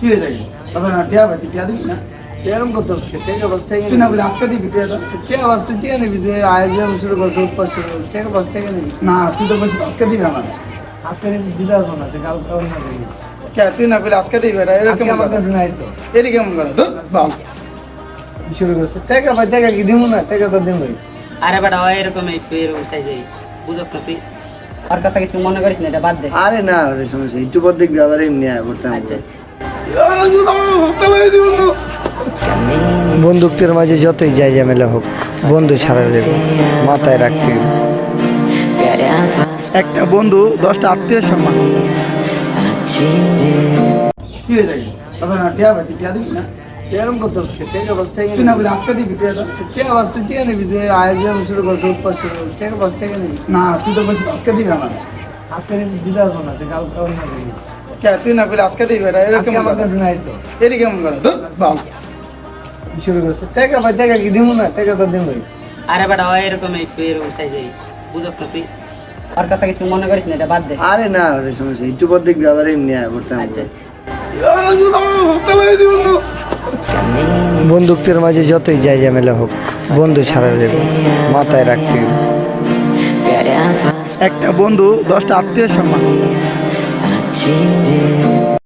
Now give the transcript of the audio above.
কি হয়ে যায় তবে না টিয়া ভাই টিয়া দিবি না এরকম করতেছে টাকা বস্তা তুই না বলে আজকে দিবি টিয়াটা টাকা বস্তা টিকা নিবি যে আয়োজন শুরু করছে উৎপাদ শুরু করছে টাকা বস্তা টাকা নিবি না তুই তো বলছিস আজকে দিবি আমার আজকে দিতে পারবো না কাল কাল না দিবি কে তুই না বলে আজকে দিবি এটা এরকম আমার কাছে নাই তো এরকম কেমন করে ধর বাল শুরু করছে টাকা ভাই টাকা কি দিব না টাকা তো দিব আরে বেটা ও এরকম এরকম সাইজে বুঝছ না তুই আর কথা কিছু মনে করিস না এটা বাদ দে আরে না ওরে সমস্যা একটু পর দেখবি আবার এমনি আয় করছে আচ্ছা বন্দুকদের মাঝে যতই যাই ঝামেলা হোক বন্ধু ছাড়া দেবে মাথায় রাখতে হবে। একটা বন্ধু 10টা আত্মীয়ের সমান কি হয়ে যায় তবে না টিয়া ভাই টিয়া দিবি না এরকম করতেছে টাকা বস্তা তুই না বলে আজকে দিবি টিয়াটা টাকা বস্তা টিকা নিবি যে আয়োজন শুরু করছে উৎপাদ শুরু করছে টাকা বস্তা টাকা নিবি না তুই তো বলছিস আজকে দিবি আমার আজকে দিতে পারবো না কাল কাল না দিবি কে তুই না বলে আজকে দিবি এটা এরকম আমার কাছে নাই তো এরকম কেমন করে ধর বাল শুরু করছে টাকা ভাই টাকা কি দিব না টাকা তো দিব আরে বেটা ও এরকম সাইজে বুঝছ না তুই আর কথা কিছু মনে করিস না এটা বাদ দে আরে না ওরে সমস্যা একটু পর দেখবি আবার এমনি আয় করছে আচ্ছা বন্দুকদের মাঝে যতই যাই ঝামেলা হোক বন্ধু ছাড়া দেবে মাথায় রাখতে হবে। একটা বন্ধু 10টা আত্মীয়ের সমান